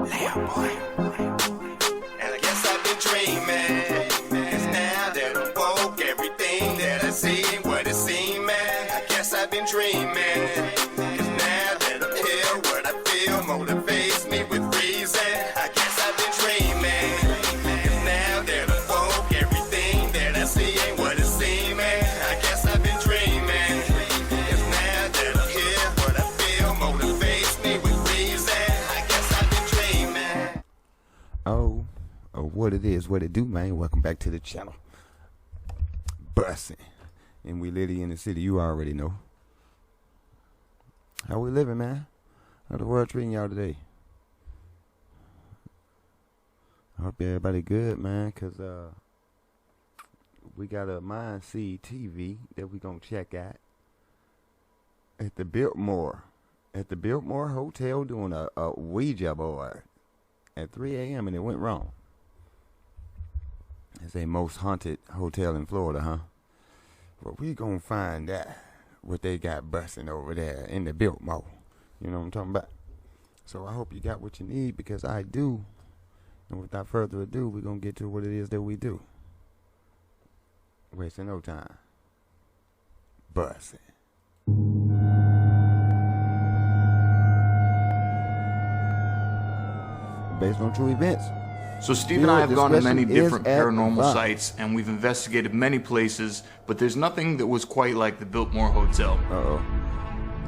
Lamb boy. And I guess I've been dreaming. Cause now that I'm woke, everything that I see ain't what it seems, man. I guess I've been dreaming. Cause now that I'm here, what I feel motivates me with reason. I guess I've been dreaming. Cause now that I'm woke, everything that I see ain't what it seems, man. I guess I've been dreaming. Cause now that I'm here, what I feel motivates me with reason. I guess I've been dreaming. Oh, what it is, what it do, man. Welcome back to the channel. Bustin'. And we literally in the city, you already know. How we living, man? How the world treating y'all today? I hope everybody good, man, cause we got a Mind Seed TV that we gonna check out at the Biltmore. At the Biltmore Hotel doing a Ouija board at 3 a.m. and it went wrong. It's a most haunted hotel in Florida, huh? But we gonna find out what they got busting over there in the Biltmore. You know what I'm talking about? So I hope you got what you need, because I do. And without further ado, we're gonna get to what it is that we do. Wasting no time. Busting. Based on true events. So Steve and I have gone to many Discretion is different paranormal advised. sites, and we've investigated many places, but there's nothing that was quite like the Biltmore Hotel. Uh-oh.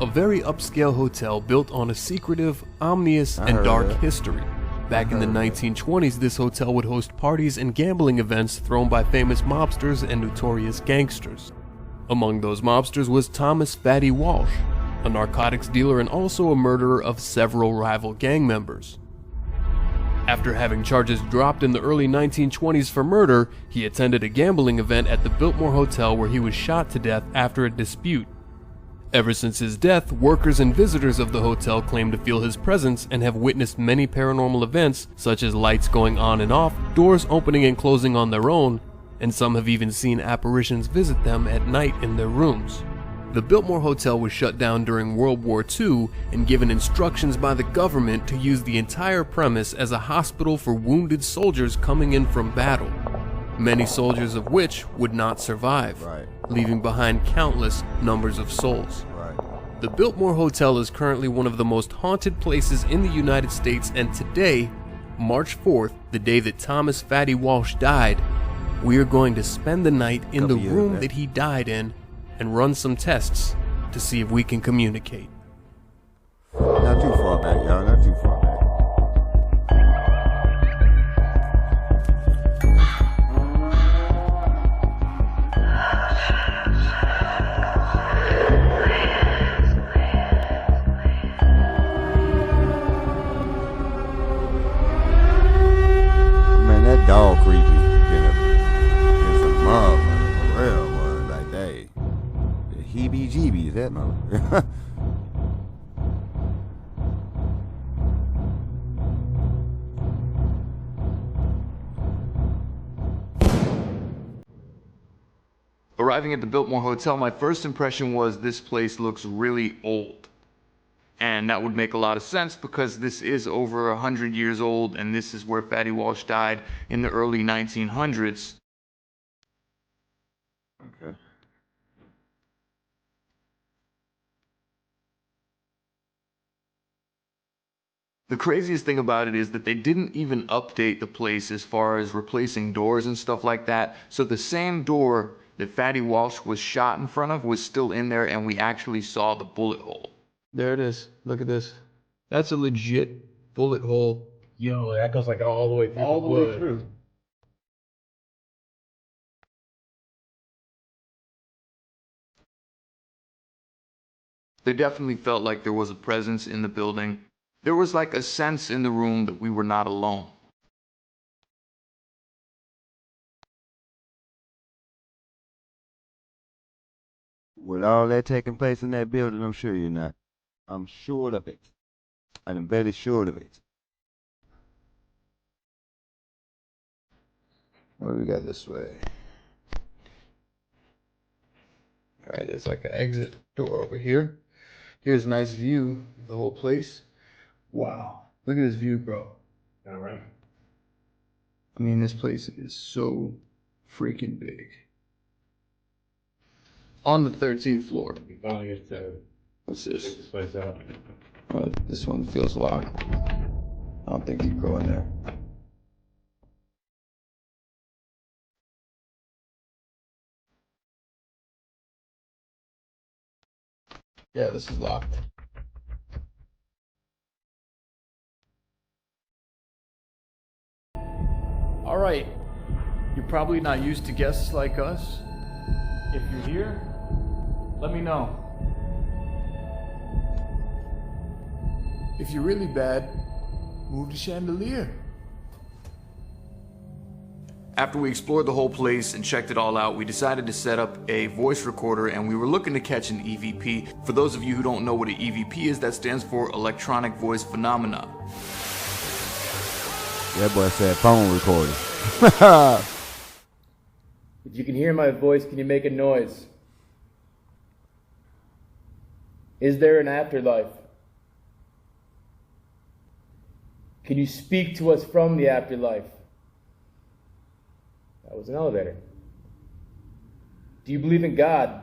A very upscale hotel built on a secretive, ominous, I and heard dark that. history. Back in the 1920s, this hotel would host parties and gambling events thrown by famous mobsters and notorious gangsters. Among those mobsters was Thomas Fatty Walsh, a narcotics dealer and also a murderer of several rival gang members. After having charges dropped in the early 1920s for murder, he attended a gambling event at the Biltmore Hotel where he was shot to death after a dispute. Ever since his death, workers and visitors of the hotel claim to feel his presence and have witnessed many paranormal events, such as lights going on and off, doors opening and closing on their own, and some have even seen apparitions visit them at night in their rooms. The Biltmore Hotel was shut down during World War II and given instructions by the government to use the entire premise as a hospital for wounded soldiers coming in from battle, many soldiers of which would not survive, Right. leaving behind countless numbers of souls. Right. The Biltmore Hotel is currently one of the most haunted places in the United States, and today, March 4th, the day that Thomas Fatty Walsh died, we are going to spend the night in the Couple years room back. that he died in and run some tests to see if we can communicate. Not too far back, y'all. Not too far back. Man, that dog creepy. Get some mother, for real, boy. Like that. The heebie-jeebies, that mother. Arriving at the Biltmore Hotel, my first impression was this place looks really old. And that would make a lot of sense because this is over 100 years old, and this is where Fatty Walsh died in the early 1900s. Okay. The craziest thing about it is that they didn't even update the place as far as replacing doors and stuff like that. So the same door that Fatty Walsh was shot in front of was still in there, and we actually saw the bullet hole. There it is. Look at this. That's a legit bullet hole. Yo, that goes like all the way through All the the way wood. through. They definitely felt like there was a presence in the building. There was like a sense in the room that we were not alone. With all that taking place in that building, I'm sure you're not. I'm sure of it. I'm very sure of it. What do we got this way? Alright, there's like an exit door over here. Here's a nice view of the whole place. Wow. Look at this view, bro. All right. I mean, this place is so freaking big. On the 13th floor. We finally get to What's check this? this place out. This one feels locked. I don't think you can go in there. Yeah, this is locked. All right. You're probably not used to guests like us. If you're here, let me know. If you're really bad, move the chandelier. After we explored the whole place and checked it all out, we decided to set up a voice recorder, and we were looking to catch an EVP. For those of you who don't know what an EVP is, that stands for Electronic Voice Phenomena. That boy said phone recording. If you can hear my voice, can you make a noise? Is there an afterlife? Can you speak to us from the afterlife? That was an elevator. Do you believe in God?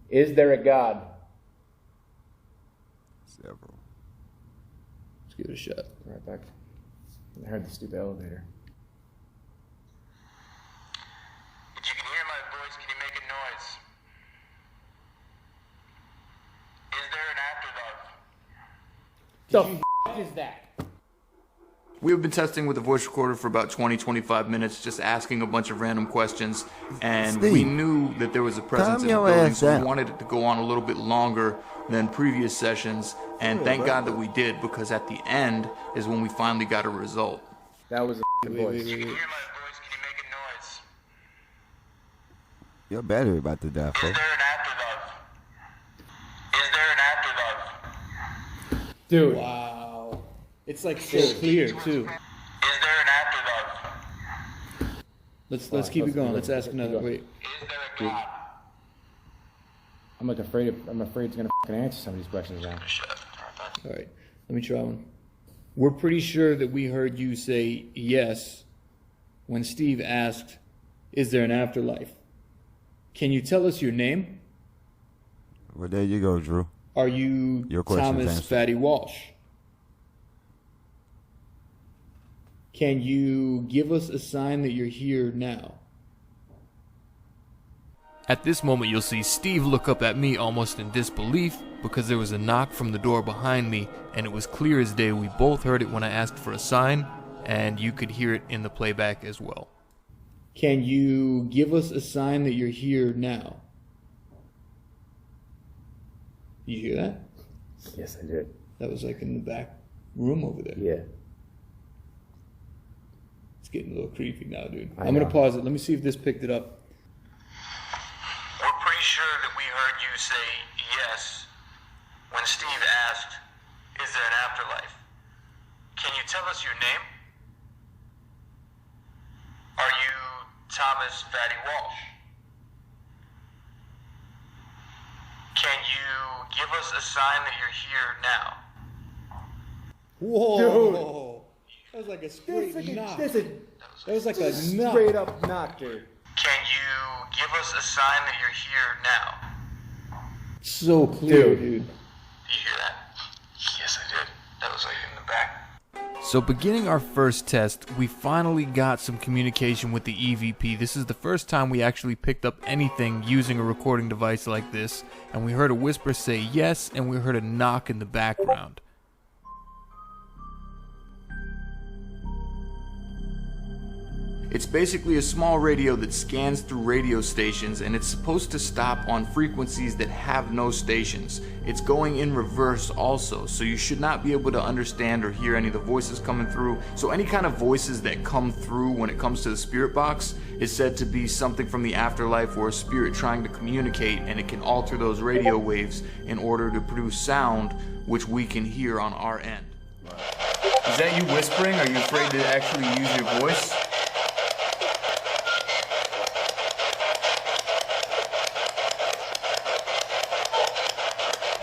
Is there a God? Several. Let's give it a shot. Right back. I heard the stupid elevator. If you can hear my voice, can you make a noise? Is there an afterlife? The f is that? We've been testing with the voice recorder for about 20-25 minutes, just asking a bunch of random questions, and Steve, we knew that there was a presence calm in the your building, ass so we down. wanted it to go on a little bit longer than previous sessions, and thank God that we did, because at the end is when we finally got a result. That was a voice. If you can hear my voice, can you make a noise? Your battery about to die, Is folks. there an afterlife? Is there an afterlife? Dude. Wow. It's like so clear too. Is there an afterlife? Let's keep it going. Let's ask another. Wait. Is there a God? I'm like afraid it's gonna fucking answer some of these questions now. All right. Let me try one. We're pretty sure that we heard you say yes when Steve asked, "Is there an afterlife?" Can you tell us your name? Well, there you go, Drew. Are you Your question's Thomas answered. Fatty Walsh? Can you give us a sign that you're here now? At this moment, you'll see Steve look up at me almost in disbelief because there was a knock from the door behind me, and it was clear as day we both heard it when I asked for a sign, and you could hear it in the playback as well. Can you give us a sign that you're here now? You hear that? Yes, I did. That was like in the back room over there. Yeah. It's getting a little creepy now, dude. I I'm going know. to pause it. Let me see if this picked it up. We're pretty sure that we heard you say yes when Steve asked, is there an afterlife? Can you tell us your name? Are you Thomas Fatty Walsh? Can you give us a sign that you're here now? Whoa! That was like a straight knock. That was like a knock. Straight up knock, dude. Can you give us a sign that you're here now? So clear, dude. Did you hear that? Yes, I did. That was like in the back. So beginning our first test, we finally got some communication with the EVP. This is the first time we actually picked up anything using a recording device like this, and we heard a whisper say yes, and we heard a knock in the background. It's basically a small radio that scans through radio stations, and it's supposed to stop on frequencies that have no stations. It's going in reverse also, so you should not be able to understand or hear any of the voices coming through. So any kind of voices that come through when it comes to the spirit box is said to be something from the afterlife or a spirit trying to communicate, and it can alter those radio waves in order to produce sound which we can hear on our end. Is that you whispering? Are you afraid to actually use your voice?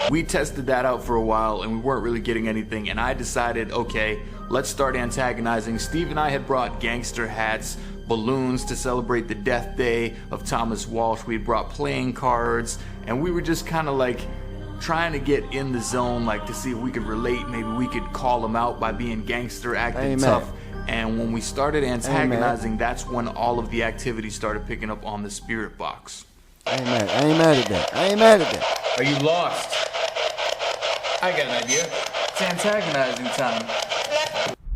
We tested that out for a while and we weren't really getting anything, and I decided, okay, let's start antagonizing. Steve and I had brought gangster hats, balloons to celebrate the death day of Thomas Walsh. We had brought playing cards, and we were just kind of like trying to get in the zone, like to see if we could relate. Maybe we could call him out by being gangster, acting tough. And when we started antagonizing, that's when all of the activity started picking up on the spirit box. I ain't mad at that. I ain't mad at that. Are you lost? I got an idea. It's antagonizing time.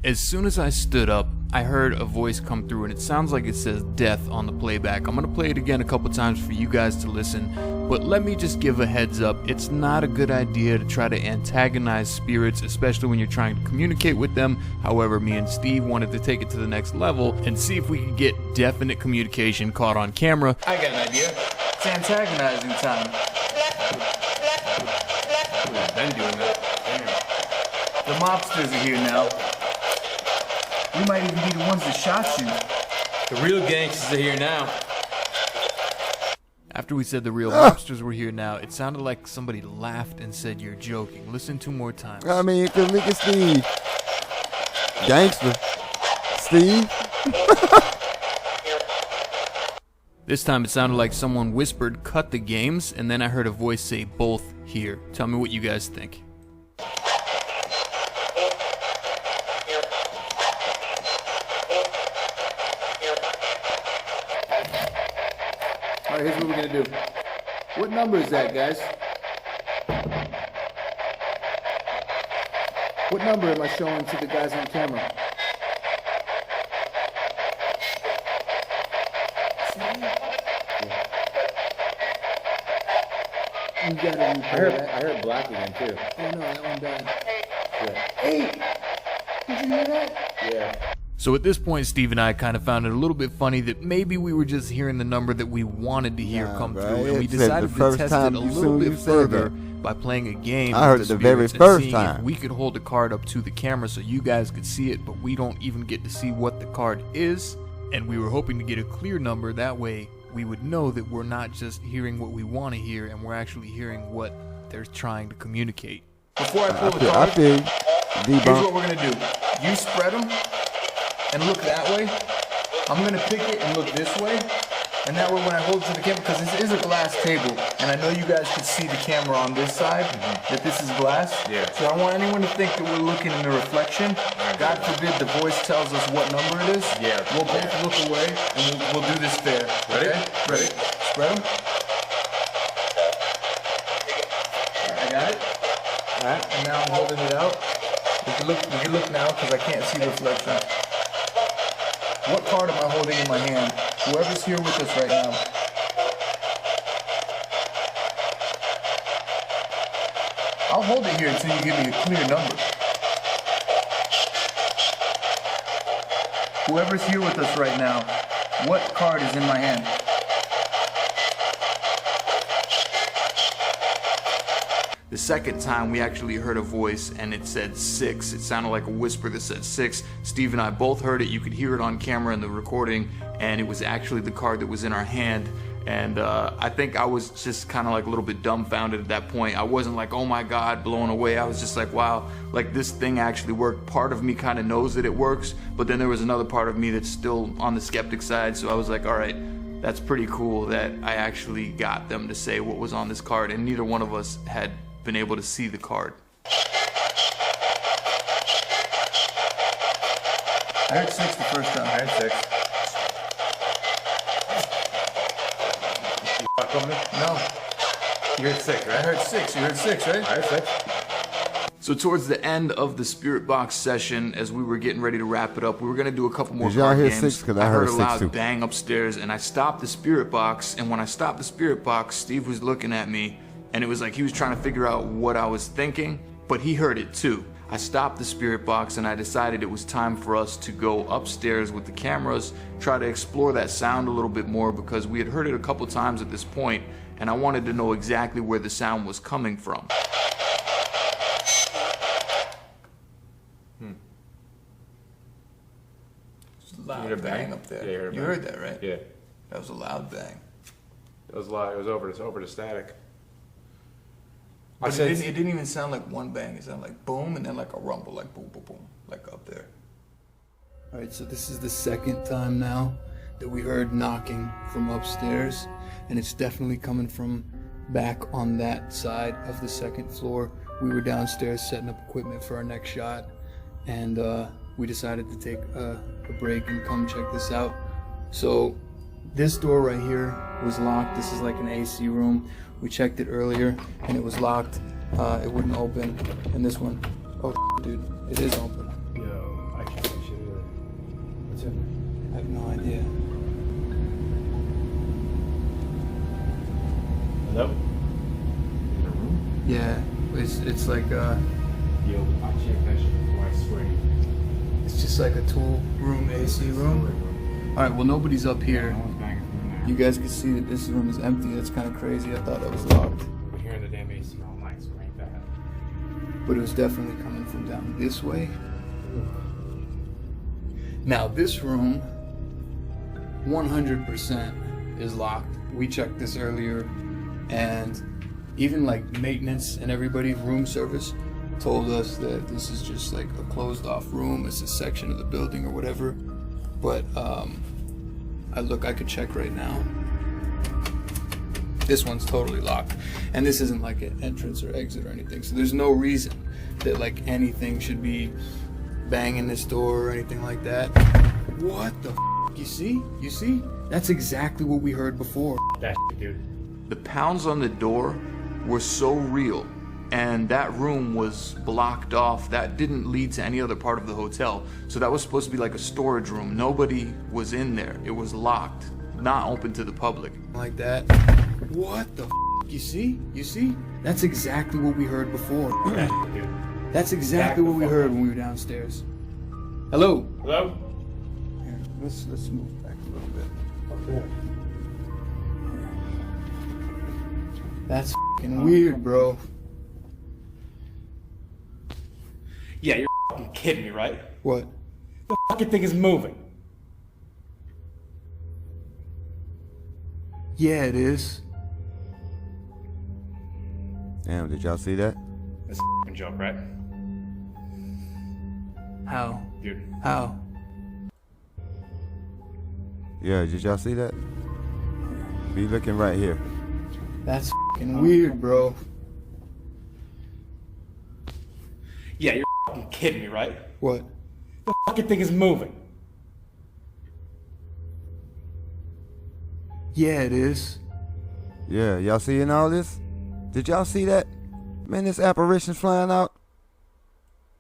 As soon as I stood up, I heard a voice come through, and it sounds like it says death on the playback. I'm gonna play it again a couple times for you guys to listen, but let me just give a heads up. It's not a good idea to try to antagonize spirits, especially when you're trying to communicate with them. However, me and Steve wanted to take it to the next level and see if we could get definite communication caught on camera. I got an idea. It's antagonizing time. We've been doing that. Damn. The mobsters are here now. We might even be the ones that shot you. The real gangsters are here now. After we said the real mobsters were here now, it sounded like somebody laughed and said, "You're joking." Listen 2 more times. I mean, cause look at Steve. Gangster. Steve. This time it sounded like someone whispered, "Cut the games," and then I heard a voice say, "Both here." Tell me what you guys think. Alright, here's what we're gonna do. What number is that, guys? What number am I showing to the guys on camera? You gotta replay that. I heard black again too. Oh no, that one died. Yeah. 8! Did you hear that? Yeah. So at this point, Steve and I kind of found it a little bit funny that maybe we were just hearing the number that we wanted to hear come through, and we decided to test it a little bit further by playing a game. I heard it the very first time. If we could hold the card up to the camera so you guys could see it, but we don't even get to see what the card is, and we were hoping to get a clear number. That way, we would know that we're not just hearing what we want to hear, and we're actually hearing what they're trying to communicate. Before I pull the card, here's what we're gonna do. You spread them and look that way. I'm gonna pick it and look this way, and that way when I hold it to the camera, because this is a glass table, and I know you guys can see the camera on this side, that this is glass. Yeah. So I don't want anyone to think that we're looking in the reflection. God forbid the voice tells us what number it is. Yeah. We'll both look away, and we'll do this fair. Ready? Okay? Ready. Spread them. I got it. All right. And now I'm holding it out. We can look now because I can't see the reflection. What card am I holding in my hand? Whoever's here with us right now. I'll hold it here until you give me a clear number. Whoever's here with us right now, what card is in my hand? The second time we actually heard a voice and it said 6. It sounded like a whisper that said 6. Steve and I both heard it. You could hear it on camera in the recording, and it was actually the card that was in our hand. And I think I was just kind of like a little bit dumbfounded at that point. I wasn't like, oh my God, blown away. I was just like, wow, like this thing actually worked. Part of me kind of knows that it works, but then there was another part of me that's still on the skeptic side. So I was like, all right, that's pretty cool that I actually got them to say what was on this card, and neither one of us had been able to see the card. I heard 6 the first time. I heard 6. No. You heard 6, right? I heard 6. You heard 6, right? I heard 6. So towards the end of the Spirit Box session, as we were getting ready to wrap it up, we were going to do a couple more card games. 6? Because I heard a 6 loud too. bang upstairs, and I stopped the Spirit Box, and when I stopped the Spirit Box, Steve was looking at me, and it was like he was trying to figure out what I was thinking, but he heard it too. I stopped the Spirit Box and I decided it was time for us to go upstairs with the cameras, try to explore that sound a little bit more, because we had heard it a couple times at this point, and I wanted to know exactly where the sound was coming from. Loud bang up there. Yeah, you heard that, right? Yeah. That was a loud bang. It was loud. It was over the static. But it didn't even sound like one bang. It sounded like boom and then like a rumble, like boom, boom, boom, like up there. All right, so this is the second time now that we heard knocking from upstairs, and it's definitely coming from back on that side of the second floor. We were downstairs setting up equipment for our next shot, and we decided to take a break and come check this out. So this door right here was locked. This is like an AC room. We checked it earlier and it was locked. It wouldn't open. And this one, oh dude, it is open. Yo, I can't see shit either. What's in there? I have no idea. Hello? Yeah, it's like Yo, I checked that shit before, I swear to you. it's just like a tool room, AC room. All right, well nobody's up here. No one's banging from there. You guys can see that this room is empty. That's kind of crazy. I thought it was locked, We're hearing the damn AC all night, so it ain't bad. but it was definitely coming from down this way. Now this room, 100% is locked. We checked this earlier, and even like maintenance and everybody, room service, told us that this is just like a closed off room. It's a section of the building or whatever. But I could check right now. This one's totally locked, and this isn't like an entrance or exit or anything. So there's no reason that like anything should be banging this door or anything like that. What the? You see? You see? That's exactly what we heard before. That shit, dude. The pounds on the door were so real, and that room was blocked off. That didn't lead to any other part of the hotel. So that was supposed to be like a storage room. Nobody was in there. It was locked, not open to the public. Like that. What the? You see? You see? That's exactly what we heard before. That shit, dude. That's exactly what we heard when we were downstairs. Hello? Hello? Here, let's move back a little bit. Okay. That's f***ing weird, bro. Yeah, you're fucking kidding me, right? What? The fucking thing is moving. Yeah, it is. Damn, did y'all see that? That's a fucking joke, right? How? Dude. How? Yeah, did y'all see that? Be looking right here. That's f***ing weird, bro. Yeah, you're fucking kidding me, right? What? The fucking thing is moving. Yeah, it is. Yeah, y'all seeing all this? Did y'all see that? Man, this apparition's flying out.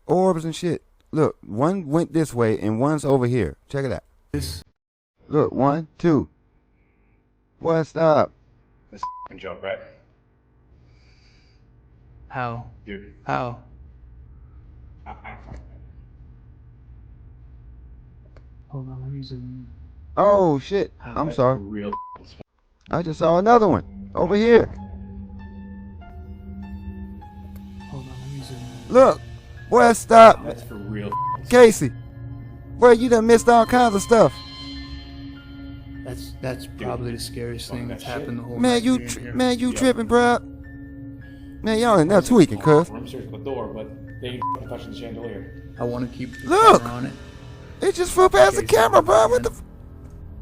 Orbs and shit. Look, one went this way and one's over here. Check it out. This. Look, 1, 2. What? Stop. That's a fucking joke, right? How? Dude. How? Hold on, let me zoom. Oh, shit. I'm sorry. Real. I just saw another one. Over here. Hold on, let me zoom. Look. Boy, stop. That's for real. Casey. Boy, you done missed all kinds of stuff. That's probably the scariest thing that's happened the whole Man, night. you tripping, bro. Man, y'all in there tweaking, cuz. Room service with the door, but they ain't fucking touching the chandelier. I want to keep the Look! camera on it. It just flew past the camera, bro. What the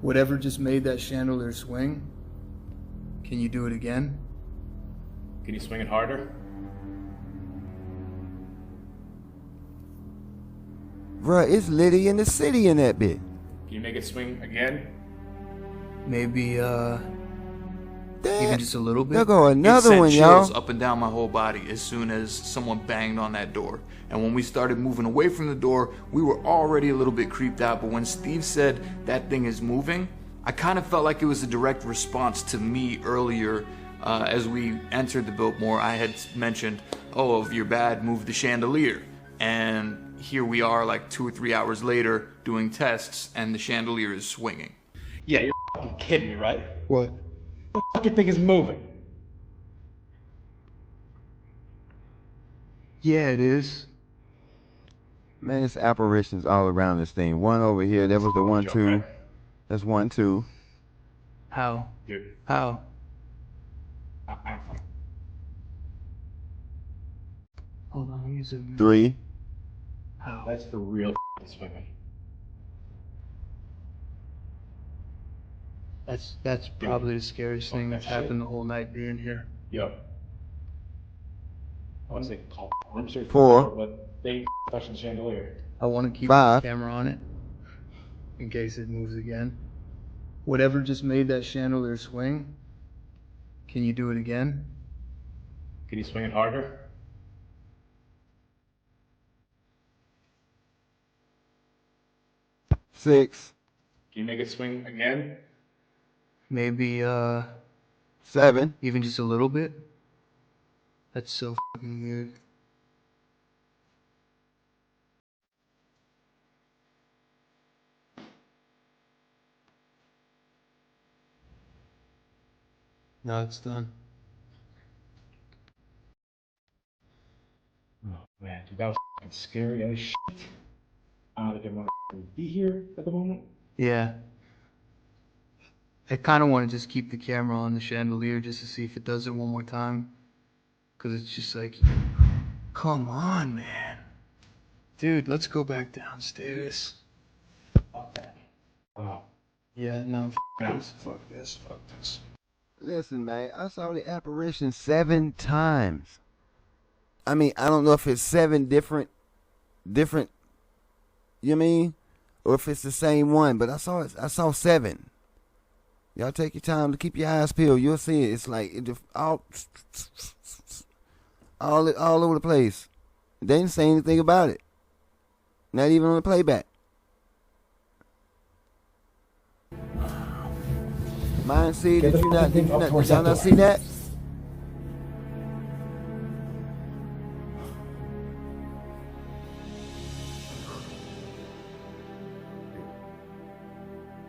Whatever just made that chandelier swing, can you do it again? Can you swing it harder? Bruh, it's Liddy in the city in that bit. Can you make it swing again? Maybe, Damn. even just a little bit? There go It another sent one, chills y'all. up and down my whole body as soon as someone banged on that door. And when we started moving away from the door, we were already a little bit creeped out. But when Steve said that thing is moving, I kind of felt like it was a direct response to me earlier. As we entered the Biltmore, I had mentioned, oh, if you're bad, move the chandelier. And here we are like 2 or 3 hours later doing tests and the chandelier is swinging. Yeah, you're fucking kidding me, right? What? The fucking thing is moving. Yeah, it is. Man, it's apparitions all around this thing. One over here. That was the 1, 2. That's 1, 2. How? Dude. How? He's a... 3. Oh, that's the real swinging. That's probably the scariest thing that's happened the whole night being here. Yo. I want to say call room search, 4. but they touched the chandelier. I want to keep 5. the camera on it in case it moves again. Whatever just made that chandelier swing, can you do it again? Can you swing it harder? Six. Can you make it swing again? Maybe 7. even just a little bit? That's so fucking weird. No, it's done. Oh man, dude, that was fucking scary as shit. I didn't want to be here at the moment. Yeah. I kind of want to just keep the camera on the chandelier just to see if it does it one more time. Because it's just like, come on, man. Dude, let's go back downstairs. Oh. Yeah, no, fuck this. Listen, man, I saw the apparition 7 times. I mean, I don't know if it's 7 different, you know what I mean? Or if it's the same one, but I saw 7. Y'all take your time to keep your eyes peeled. You'll see it. It's like all over the place. They didn't say anything about it. Not even on the playback. Mine see, did you not y'all not see that?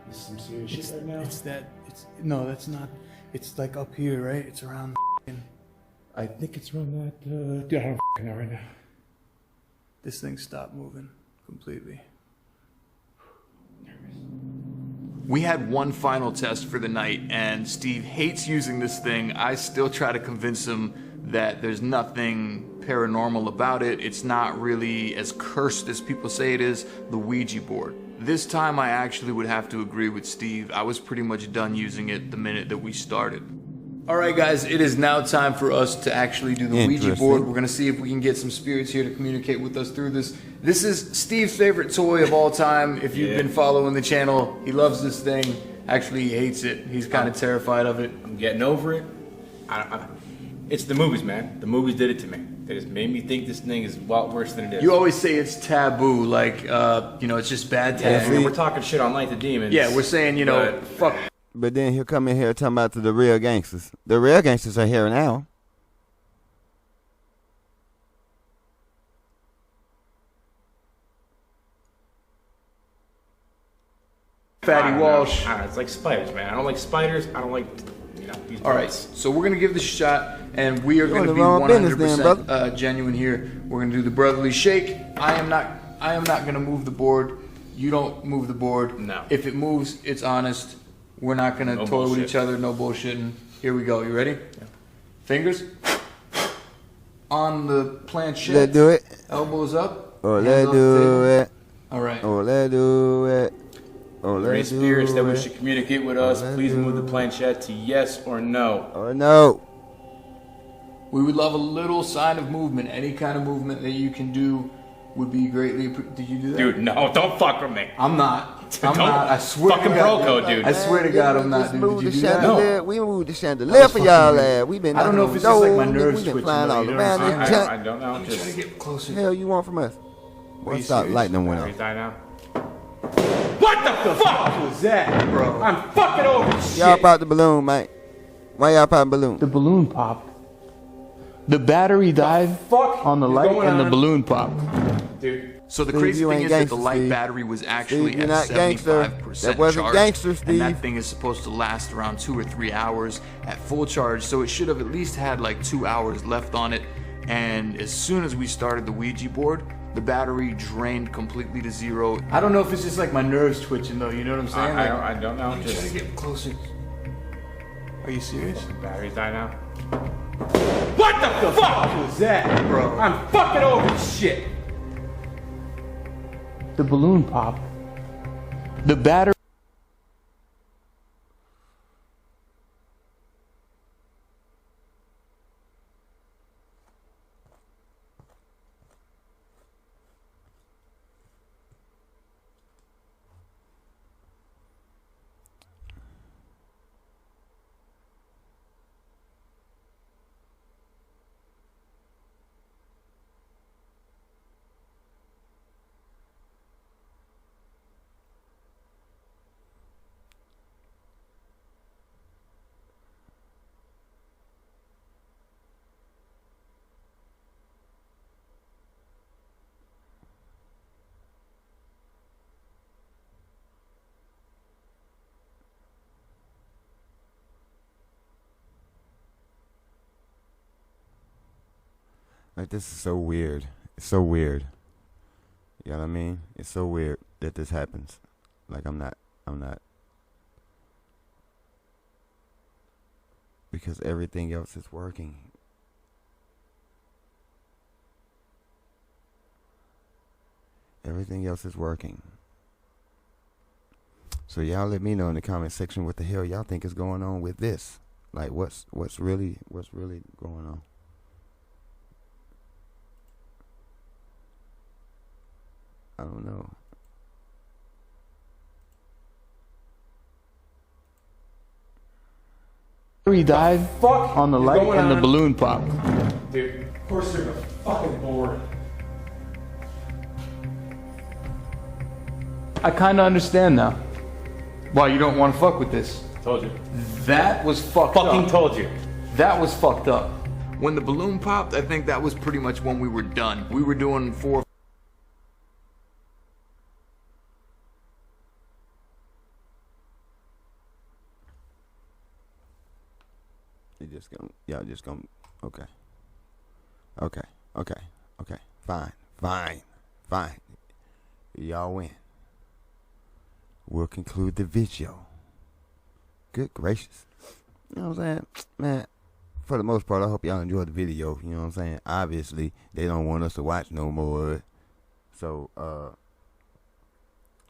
This is some serious shit right now. No, that's not, it's like up here, right? It's around the I think it's around that, dude, I don't fucking know right now. this thing stopped moving completely. We had one final test for the night, and Steve hates using this thing. I still try to convince him that there's nothing paranormal about it. It's not really as cursed as people say it is, the Ouija board. This time I actually would have to agree with Steve. I was pretty much done using it the minute that we started. Alright guys, it is now time for us to actually do the Ouija board. We're going to see if we can get some spirits here to communicate with us through this. This is Steve's favorite toy of all time. If you've been following the channel, he loves this thing. Actually, he hates it. He's kind of terrified of it. I'm getting over it. It's the movies, man. The movies did it to me. They just made me think this thing is a lot worse than it is. You always say it's taboo, like, you know, it's just bad taboo. Yeah, I mean, we're talking shit on Night of the Demons. Yeah, we're saying, you know, fuck. But then he'll come in here talking about the real gangsters. The real gangsters are here now. Fatty Walsh. I don't know, it's like spiders, man. I don't like spiders. I don't like, you know, these All right, bugs. so we're going to give this a shot, and we are going to be wrong business then, 100% genuine here. We're going to do the brotherly shake. I am not going to move the board. You don't move the board. No. If it moves, it's honest. We're not going to toy with each other. No bullshitting. Here we go. You ready? Yeah. Fingers on the planchette. Let's do it. Elbows up. Or let's do it. All right. Or let's do it. Or Any let's spirits that do wish to it. communicate with us, please move the planchette to yes or no. Or no. We would love a little sign of movement. Any kind of movement that you can do would be greatly. Did you do that? Dude, no, don't fuck with me. I'm not. I'm Don't not. I swear fucking to God. broco, dude. I swear to God, I'm not. Dude, did you do that? No. We moved the chandelier for y'all. We've been. I don't know if it's just like my nerves We've been twitching, flying though, all you know what around I'm this saying? I junk. don't know. I'm trying to get closer. Hell, you want from us? Boy, you stop serious? lightning went Batteries off. die now. What the fuck was that, bro? I'm fucking over shit. Y'all pop the balloon, mate. Why y'all pop the balloon? The balloon popped. The battery died on the light, and the balloon popped. Dude. So the Steve, crazy you thing ain't is that the gangster, light Steve. battery was actually Steve, you're at not gangster. 75% That wasn't charge, gangster, and Steve. that thing is supposed to last around 2 or 3 hours at full charge. So it should have at least had like 2 hours left on it. And as soon as we started the Ouija board, the battery drained completely to zero. I don't know if it's just like my nerves twitching though. You know what I'm saying? I don't know. I'm trying to Just get closer. Are you serious? batteries die now. What the fuck was that, bro? I'm fucking over this shit. The balloon popped. The battery. Like, this is so weird. It's so weird. You know what I mean? It's so weird that this happens. Like, I'm not. Because everything else is working. Everything else is working. So y'all let me know in the comment section what the hell y'all think is going on with this. Like, what's really going on? I don't know. He died on the light and the balloon popped. Dude, of course they're fucking bored. I kind of understand now why you don't want to fuck with this. Told you. That was fucked up. Fucking told you. That was fucked up. When the balloon popped, I think that was pretty much when we were done. We were doing 4. Y'all just gonna, okay. Fine. Y'all win. We'll conclude the video. Good gracious. You know what I'm saying? Man, for the most part, I hope y'all enjoyed the video. You know what I'm saying? Obviously, they don't want us to watch no more of it. So,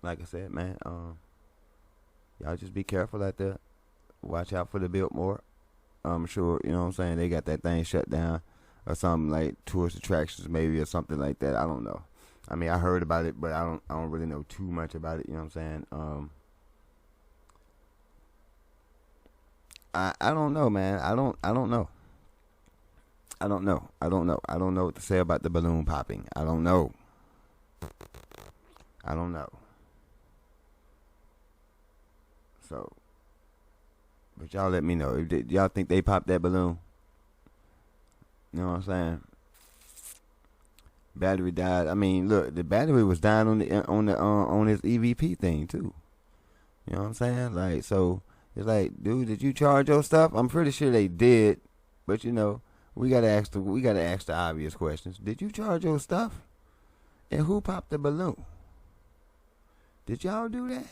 like I said, man, y'all just be careful out there. Watch out for the Biltmore. I'm sure, you know what I'm saying, they got that thing shut down or something, like tourist attractions maybe or something like that. I don't know. I mean, I heard about it, but I don't really know too much about it, you know what I'm saying? I don't know, man. I don't know. I don't know what to say about the balloon popping. I don't know. So, but y'all let me know. Y'all think they popped that balloon? You know what I'm saying? Battery died. I mean, look, the battery was dying on his EVP thing too. You know what I'm saying? Like, so it's like, dude, did you charge your stuff? I'm pretty sure they did, but you know, we gotta ask the obvious questions. Did you charge your stuff? And who popped the balloon? Did y'all do that?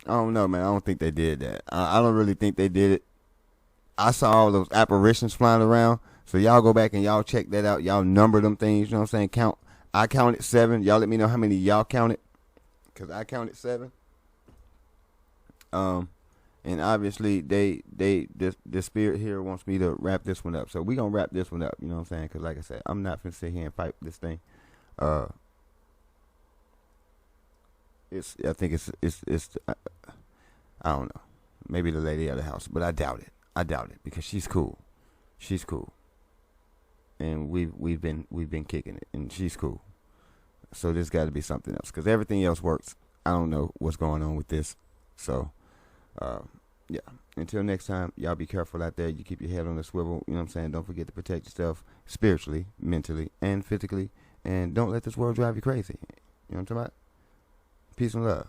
I don't know, man. I don't think they did that. I don't really think they did it. I saw all those apparitions flying around. So y'all go back and y'all check that out. Y'all number them things. You know what I'm saying? I counted 7. Y'all let me know how many y'all counted. Because I counted 7. And obviously the spirit here wants me to wrap this one up. So we gonna wrap this one up. You know what I'm saying? Because like I said, I'm not finna sit here and fight this thing. I think it's I don't know. Maybe the lady of the house, but I doubt it because she's cool. And we've been kicking it, and she's cool. So there's got to be something else because everything else works. I don't know what's going on with this. So yeah. Until next time, y'all be careful out there. You keep your head on the swivel. You know what I'm saying? Don't forget to protect yourself spiritually, mentally, and physically, and don't let this world drive you crazy. You know what I'm talking about? Peace and love.